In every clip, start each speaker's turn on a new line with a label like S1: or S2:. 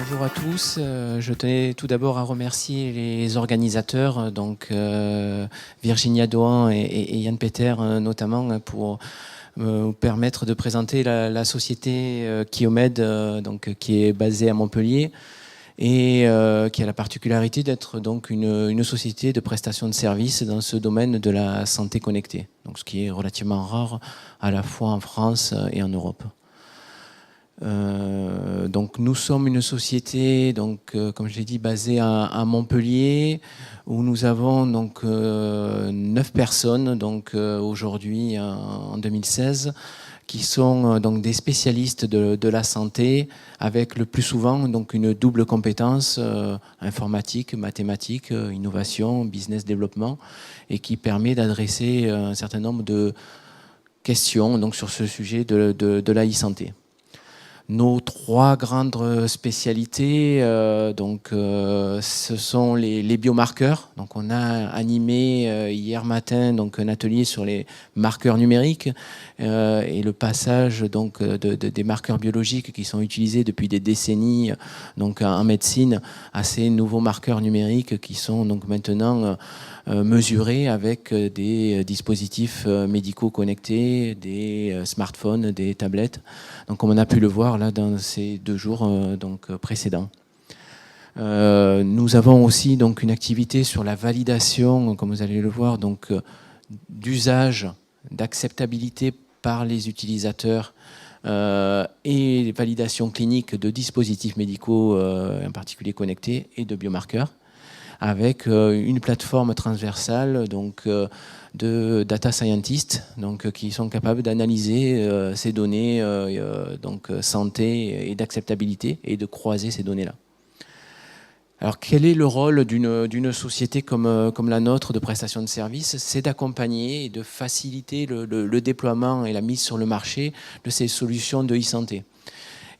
S1: Bonjour à tous. Je tenais tout d'abord à remercier les organisateurs, donc Virginia Dohan et Yann Peter notamment, pour me permettre de présenter la société Kiomed, donc qui est basée à Montpellier et qui a la particularité d'être donc une société de prestation de services dans ce domaine de la santé connectée, donc ce qui est relativement rare à la fois en France et en Europe. Donc nous sommes une société, donc comme je l'ai dit, basée à Montpellier, où nous avons donc 9 personnes, donc aujourd'hui en 2016, qui sont donc des spécialistes de la santé, avec le plus souvent donc une double compétence informatique, mathématiques, innovation, business développement, et qui permet d'adresser un certain nombre de questions donc sur ce sujet de la e-santé. Nos 3 grandes spécialités, ce sont les biomarqueurs. Donc, on a animé hier matin donc un atelier sur les marqueurs numériques et le passage donc des marqueurs biologiques qui sont utilisés depuis des décennies donc en médecine à ces nouveaux marqueurs numériques qui sont donc maintenant mesurés avec des dispositifs médicaux connectés, des smartphones, des tablettes. Donc, comme on a pu le voir là dans ces 2 jours précédents. Nous avons aussi donc une activité sur la validation, comme vous allez le voir, donc d'usage, d'acceptabilité par les utilisateurs et validation clinique de dispositifs médicaux, en particulier connectés, et de biomarqueurs, avec une plateforme transversale donc de data scientists donc qui sont capables d'analyser ces données donc santé et d'acceptabilité et de croiser ces données-là. Alors quel est le rôle d'une société comme la nôtre de prestation de services? C'est d'accompagner et de faciliter le déploiement et la mise sur le marché de ces solutions de e-santé.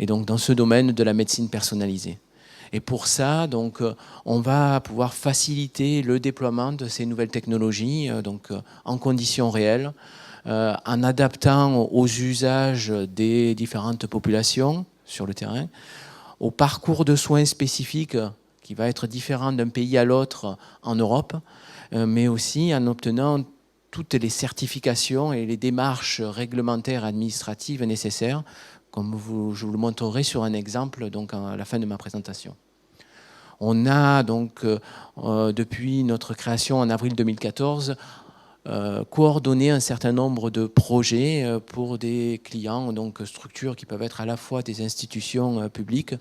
S1: Et donc dans ce domaine de la médecine personnalisée. Et pour ça, donc, on va pouvoir faciliter le déploiement de ces nouvelles technologies en conditions réelles, en adaptant aux usages des différentes populations sur le terrain, au parcours de soins spécifiques qui va être différent d'un pays à l'autre en Europe, mais aussi en obtenant toutes les certifications et les démarches réglementaires administratives nécessaires, comme je vous le montrerai sur un exemple donc à la fin de ma présentation. On a donc, depuis notre création en avril 2014, coordonné un certain nombre de projets pour des clients, donc structures qui peuvent être à la fois des institutions publiques,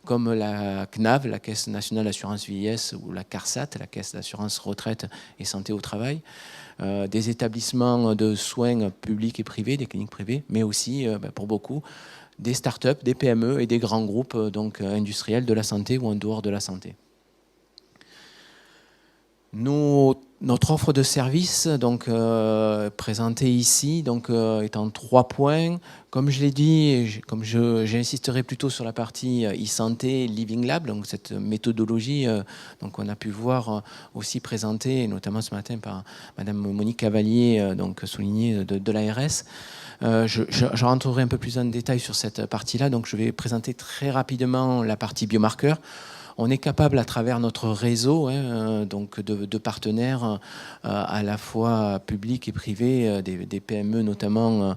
S1: comme la CNAV, la Caisse nationale d'assurance vieillesse, ou la CARSAT, la Caisse d'assurance retraite et santé au travail, des établissements de soins publics et privés, des cliniques privées, mais aussi, pour beaucoup, des start-up, des PME et des grands groupes donc, industriels de la santé ou en dehors de la santé. Notre offre de service, donc, présentée ici, donc, est en 3 points. Comme je l'ai dit, comme j'insisterai plutôt sur la partie e-santé, Living Lab, donc cette méthodologie donc on a pu voir aussi présentée, notamment ce matin par Madame Monique Cavalier, donc soulignée de l'ARS. Je rentrerai un peu plus en détail sur cette partie-là, donc je vais présenter très rapidement la partie biomarqueurs. On est capable, à travers notre réseau donc de partenaires à la fois publics et privés, des PME notamment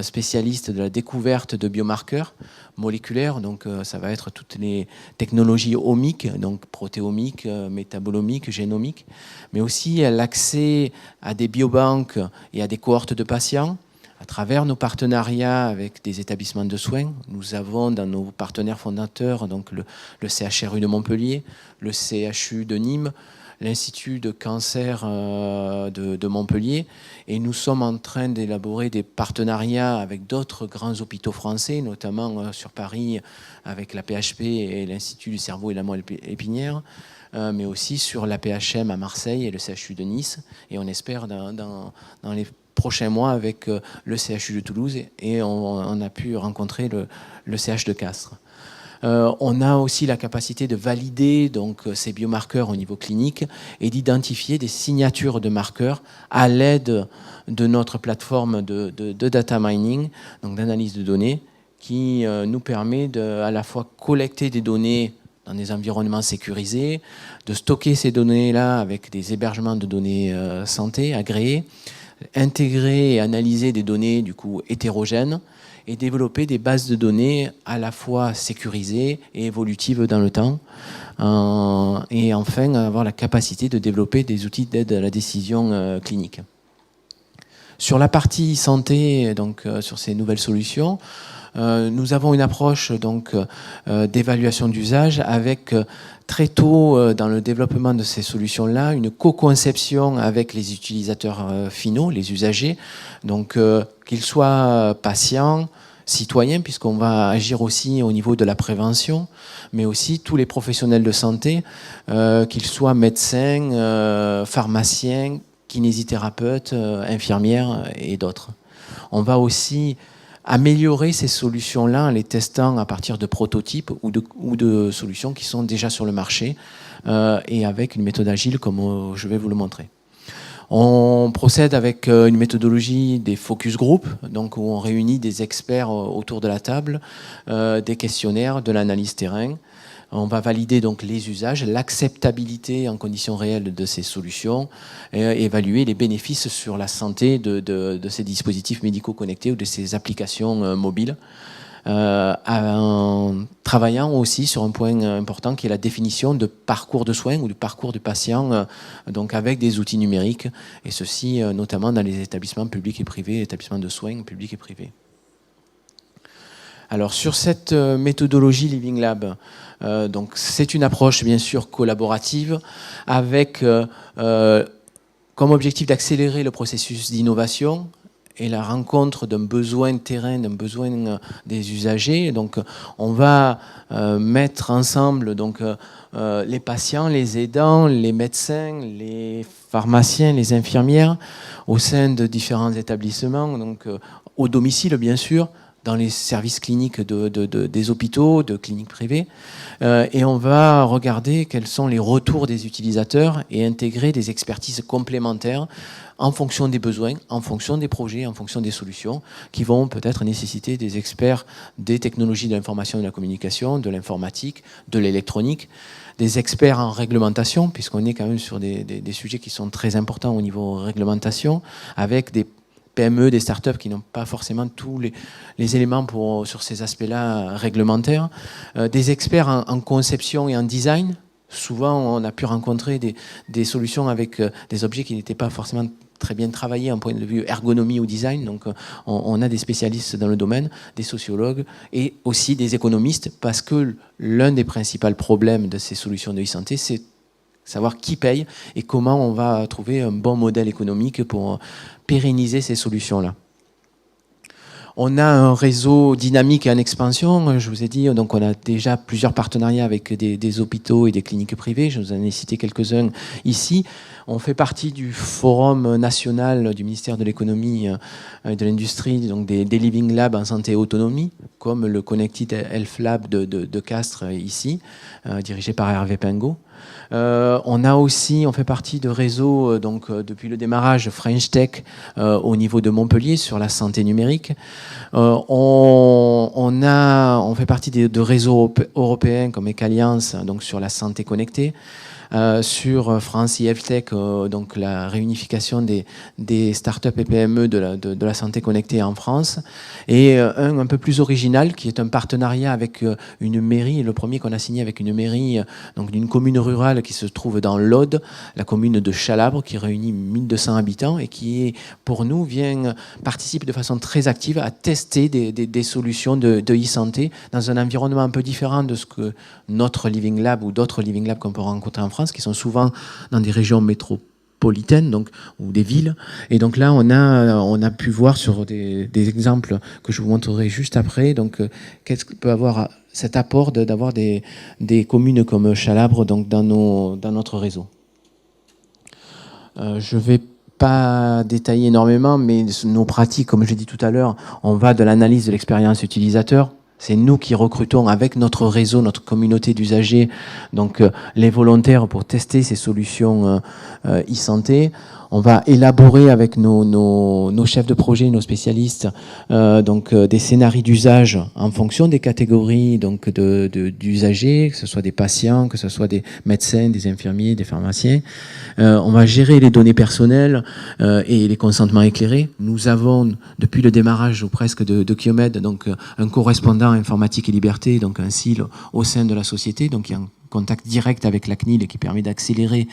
S1: spécialistes de la découverte de biomarqueurs moléculaires. Donc ça va être toutes les technologies omiques, donc protéomiques, métabolomiques, génomiques, mais aussi l'accès à des biobanques et à des cohortes de patients. À travers nos partenariats avec des établissements de soins, nous avons dans nos partenaires fondateurs donc le CHRU de Montpellier, le CHU de Nîmes, l'Institut de cancer de Montpellier, et nous sommes en train d'élaborer des partenariats avec d'autres grands hôpitaux français, notamment sur Paris avec la PHP et l'Institut du cerveau et la moelle épinière, mais aussi sur la PHM à Marseille et le CHU de Nice, et on espère dans les prochains mois avec le CHU de Toulouse, et on a pu rencontrer le CH de Castres. On a aussi la capacité de valider donc, ces biomarqueurs au niveau clinique et d'identifier des signatures de marqueurs à l'aide de notre plateforme de data mining, donc d'analyse de données, qui nous permet de à la fois collecter des données dans des environnements sécurisés, de stocker ces données-là avec des hébergements de données santé agréés, intégrer et analyser des données du coup hétérogènes et développer des bases de données à la fois sécurisées et évolutives dans le temps. Et enfin avoir la capacité de développer des outils d'aide à la décision clinique. Sur la partie santé, donc sur ces nouvelles solutions, nous avons une approche donc d'évaluation d'usage avec très tôt dans le développement de ces solutions-là une co-conception avec les utilisateurs finaux, les usagers, donc qu'ils soient patients, citoyens, puisqu'on va agir aussi au niveau de la prévention, mais aussi tous les professionnels de santé, qu'ils soient médecins, pharmaciens, kinésithérapeutes, infirmières et d'autres. On va aussi améliorer ces solutions-là en les testant à partir de prototypes ou de solutions qui sont déjà sur le marché et avec une méthode agile comme je vais vous le montrer. On procède avec une méthodologie des focus group, donc où on réunit des experts autour de la table, des questionnaires, de l'analyse terrain. On va valider donc les usages, l'acceptabilité en conditions réelles de ces solutions, et évaluer les bénéfices sur la santé de ces dispositifs médicaux connectés ou de ces applications mobiles. En travaillant aussi sur un point important qui est la définition de parcours de soins ou de parcours du patient, donc avec des outils numériques, et ceci notamment dans les établissements publics et privés, établissements de soins publics et privés. Alors sur cette méthodologie Living Lab, donc c'est une approche bien sûr collaborative avec comme objectif d'accélérer le processus d'innovation et la rencontre d'un besoin de terrain, d'un besoin des usagers. Donc on va mettre ensemble donc, les patients, les aidants, les médecins, les pharmaciens, les infirmières au sein de différents établissements, donc au domicile bien sûr, dans les services cliniques des hôpitaux, de cliniques privées. Et on va regarder quels sont les retours des utilisateurs et intégrer des expertises complémentaires en fonction des besoins, en fonction des projets, en fonction des solutions qui vont peut-être nécessiter des experts des technologies de l'information et de la communication, de l'informatique, de l'électronique, des experts en réglementation, puisqu'on est quand même sur des sujets qui sont très importants au niveau réglementation, avec des PME, des startups qui n'ont pas forcément tous les éléments sur ces aspects-là réglementaires, des experts en conception et en design. Souvent, on a pu rencontrer des solutions avec des objets qui n'étaient pas forcément très bien travaillés en point de vue ergonomie ou design. Donc, on a des spécialistes dans le domaine, des sociologues et aussi des économistes, parce que l'un des principaux problèmes de ces solutions de e-santé, c'est savoir qui paye et comment on va trouver un bon modèle économique pour pérenniser ces solutions-là. On a un réseau dynamique et en expansion, je vous ai dit, donc on a déjà plusieurs partenariats avec des hôpitaux et des cliniques privées, je vous en ai cité quelques-uns ici. On fait partie du forum national du ministère de l'économie et de l'industrie, donc des Living Labs en santé et autonomie, comme le Connected Health Lab de Castres ici, dirigé par Hervé Pingot. On fait partie de réseaux donc depuis le démarrage French Tech au niveau de Montpellier sur la santé numérique. On fait partie de réseaux européens comme Ecalliance donc sur la santé connectée. Sur France IFTech, donc la réunification des startups et PME de la santé connectée en France, et un peu plus original qui est un partenariat avec une mairie, le premier qu'on a signé avec une mairie donc d'une commune rurale qui se trouve dans l'Aude, la commune de Chalabre, qui réunit 1200 habitants et qui pour nous participe de façon très active à tester des solutions de e-santé dans un environnement un peu différent de ce que notre Living Lab ou d'autres Living Labs qu'on peut rencontrer en France, qui sont souvent dans des régions métropolitaines donc, ou des villes. Et donc là, on a pu voir sur des exemples que je vous montrerai juste après. Donc, qu'est-ce que peut avoir cet apport d'avoir des communes comme Chalabre donc, dans notre réseau. Je ne vais pas détailler énormément, mais nos pratiques, comme je l'ai dit tout à l'heure, on va de l'analyse de l'expérience utilisateur. C'est nous qui recrutons avec notre réseau, notre communauté d'usagers, donc les volontaires pour tester ces solutions e-santé. on va élaborer avec nos chefs de projet, nos spécialistes, des scénarios d'usage en fonction des catégories d'usagers, que ce soit des patients, que ce soit des médecins, des infirmiers, des pharmaciens. On va gérer les données personnelles et les consentements éclairés. Nous avons, depuis le démarrage ou presque de Kiomed, donc un correspondant informatique et liberté, donc un CIL au sein de la société, donc il y a un contact direct avec la CNIL et qui permet d'accélérer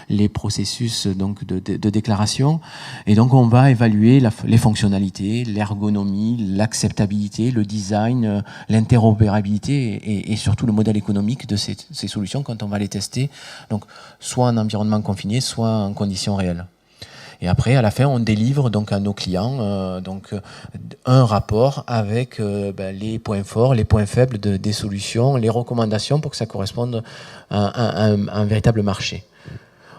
S1: les processus donc de déclaration. Et donc on va évaluer les fonctionnalités, l'ergonomie, l'acceptabilité, le design, l'interopérabilité et surtout le modèle économique de ces solutions quand on va les tester, donc soit en environnement confiné, soit en conditions réelles. Et après, à la fin, on délivre donc à nos clients un rapport avec les points forts, les points faibles des solutions, les recommandations pour que ça corresponde à un véritable marché.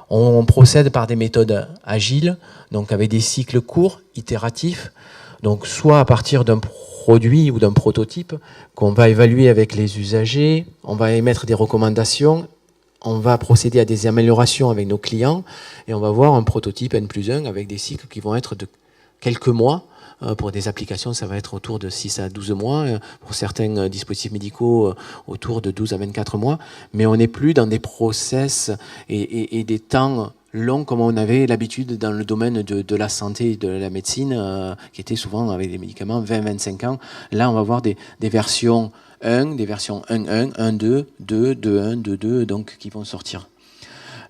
S1: On procède par des méthodes agiles, donc avec des cycles courts, itératifs, donc soit à partir d'un produit ou d'un prototype qu'on va évaluer avec les usagers, on va émettre des recommandations, on va procéder à des améliorations avec nos clients et on va voir un prototype N+1 avec des cycles qui vont être de quelques mois. Pour des applications, ça va être autour de 6 à 12 mois. Pour certains dispositifs médicaux, autour de 12 à 24 mois. Mais on n'est plus dans des process et des temps longs comme on avait l'habitude dans le domaine de la santé et de la médecine, qui était souvent avec des médicaments 20-25 ans. Là, on va voir des versions 1, des versions 1.1, 1.2, 2, 2.1, 2.2, donc qui vont sortir.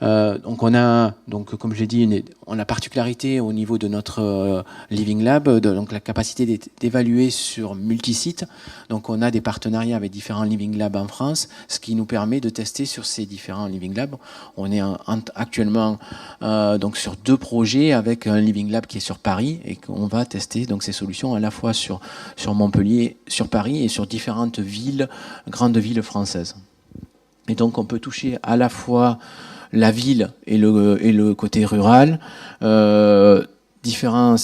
S1: Donc on a, donc comme j'ai dit, on a la particularité au niveau de notre Living Lab, donc la capacité d'évaluer sur multisites. Donc on a des partenariats avec différents Living Labs en France, ce qui nous permet de tester sur ces différents Living Labs. On est actuellement donc sur 2 projets avec un Living Lab qui est sur Paris et qu'on va tester donc ces solutions à la fois sur Montpellier, sur Paris et sur différentes villes, grandes villes françaises. Et donc on peut toucher à la fois la ville et le côté rural, différents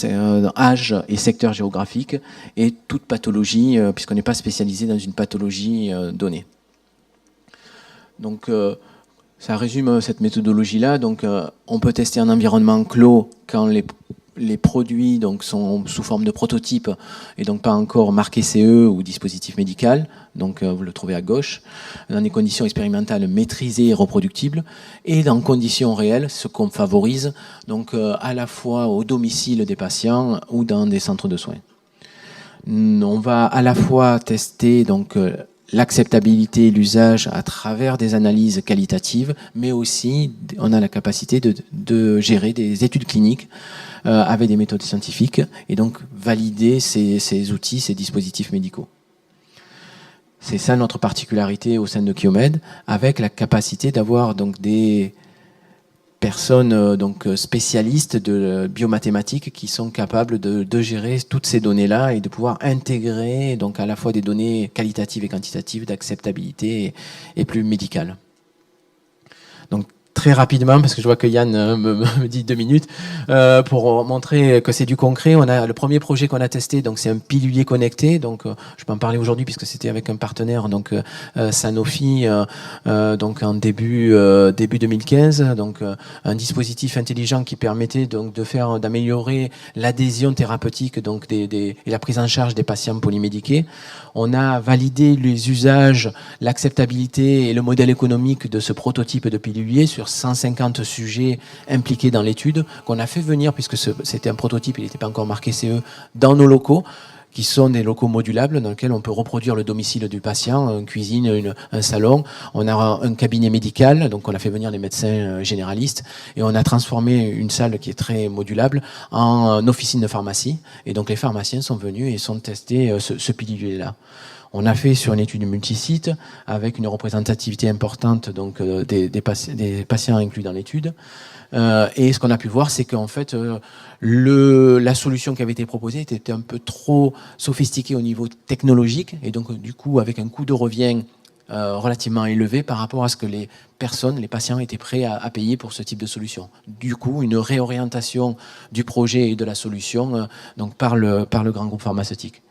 S1: âges et secteurs géographiques, et toute pathologie, puisqu'on n'est pas spécialisé dans une pathologie donnée. Donc, ça résume cette méthodologie-là. Donc, on peut tester en environnement clos quand les produits donc, sont sous forme de prototype et donc pas encore marqués CE ou dispositif médical. Donc vous le trouvez à gauche. Dans des conditions expérimentales maîtrisées et reproductibles. Et dans conditions réelles, ce qu'on favorise donc à la fois au domicile des patients ou dans des centres de soins. On va à la fois tester donc l'acceptabilité et l'usage à travers des analyses qualitatives, mais aussi on a la capacité de gérer des études cliniques avec des méthodes scientifiques et donc valider ces outils, ces dispositifs médicaux. C'est ça notre particularité au sein de Kiomed, avec la capacité d'avoir donc des personnes spécialistes de biomathématiques qui sont capables de gérer toutes ces données-là et de pouvoir intégrer donc à la fois des données qualitatives et quantitatives d'acceptabilité et plus médicales. Donc très rapidement, parce que je vois que Yann me dit 2 minutes, pour montrer que c'est du concret. On a le premier projet qu'on a testé, donc c'est un pilulier connecté. Donc je peux en parler aujourd'hui puisque c'était avec un partenaire, donc Sanofi, donc en début 2015. Donc un dispositif intelligent qui permettait donc d'améliorer l'adhésion thérapeutique donc et la prise en charge des patients polymédiqués. On a validé les usages, l'acceptabilité et le modèle économique de ce prototype de pilulier sur 150 sujets impliqués dans l'étude, qu'on a fait venir, puisque c'était un prototype, il n'était pas encore marqué CE, dans nos locaux, qui sont des locaux modulables dans lesquels on peut reproduire le domicile du patient, une cuisine, un salon. On a un cabinet médical, donc on a fait venir des médecins généralistes, et on a transformé une salle qui est très modulable en officine de pharmacie. Et donc les pharmaciens sont venus et sont testés ce pilulier-là. On a fait sur une étude multisite avec une représentativité importante donc, des patients inclus dans l'étude. Et ce qu'on a pu voir, c'est qu'en fait, la solution qui avait été proposée était un peu trop sophistiquée au niveau technologique et donc du coup avec un coût de revient relativement élevé par rapport à ce que les patients étaient prêts à payer pour ce type de solution. Du coup, une réorientation du projet et de la solution donc par le grand groupe pharmaceutique.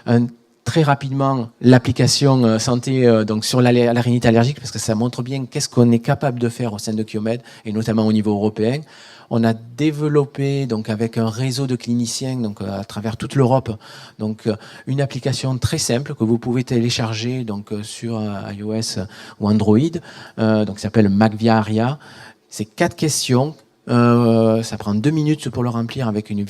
S1: Un très rapidement l'application santé donc sur la rhinite allergique, parce que ça montre bien qu'est-ce qu'on est capable de faire au sein de Kyomed, et notamment au niveau européen. On a développé donc avec un réseau de cliniciens donc à travers toute l'Europe donc une application très simple que vous pouvez télécharger donc sur iOS ou Android, donc ça s'appelle MagVia Aria. C'est 4 questions. Ça prend 2 minutes pour le remplir avec une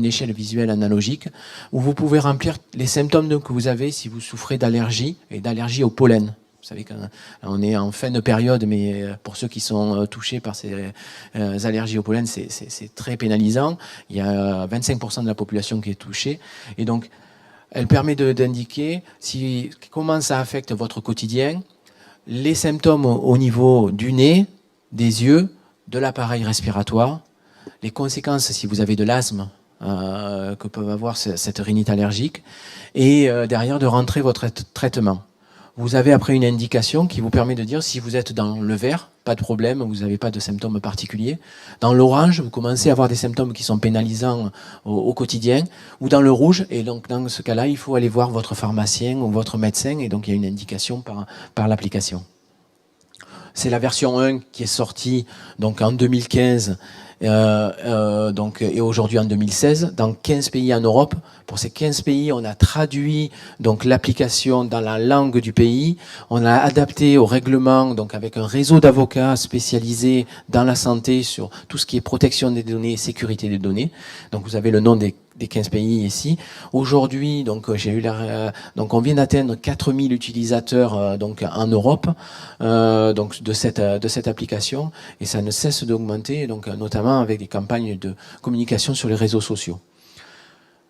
S1: échelle visuelle analogique où vous pouvez remplir les symptômes que vous avez si vous souffrez d'allergie et d'allergie au pollen. Vous savez qu'on est en fin de période, mais pour ceux qui sont touchés par ces allergies au pollen, c'est très pénalisant. Il y a 25% de la population qui est touchée. Et donc, elle permet d'indiquer comment ça affecte votre quotidien, les symptômes au niveau du nez, des yeux, de l'appareil respiratoire, les conséquences si vous avez de l'asthme que peut avoir cette rhinite allergique, et derrière de rentrer votre traitement. Vous avez après une indication qui vous permet de dire si vous êtes dans le vert, pas de problème, vous n'avez pas de symptômes particuliers. Dans l'orange, vous commencez à avoir des symptômes qui sont pénalisants au quotidien, ou dans le rouge, et donc dans ce cas-là, il faut aller voir votre pharmacien ou votre médecin, et donc il y a une indication par l'application. C'est la version 1 qui est sortie donc en 2015 et aujourd'hui en 2016 dans 15 pays en Europe. Pour ces 15 pays, on a traduit donc l'application dans la langue du pays. On l'a adapté au règlement donc avec un réseau d'avocats spécialisés dans la santé sur tout ce qui est protection des données et sécurité des données. Donc vous avez le nom des 15 pays ici. Aujourd'hui, donc donc on vient d'atteindre 4000 utilisateurs donc en Europe donc de cette application, et ça ne cesse d'augmenter, donc notamment avec des campagnes de communication sur les réseaux sociaux.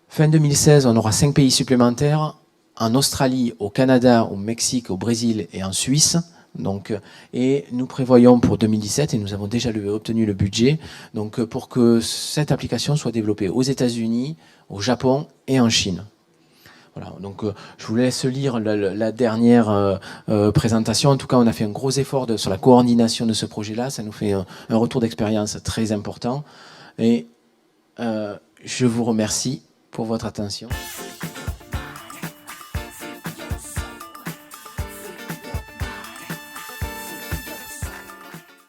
S1: Fin 2016, on aura 5 pays supplémentaires en Australie, au Canada, au Mexique, au Brésil et en Suisse. Donc, et nous prévoyons pour 2017, et nous avons déjà obtenu le budget, donc pour que cette application soit développée aux États-Unis, au Japon et en Chine. Voilà, donc je vous laisse lire la dernière présentation. En tout cas, on a fait un gros effort sur la coordination de ce projet-là. Ça nous fait un retour d'expérience très important. Et je vous remercie pour votre attention.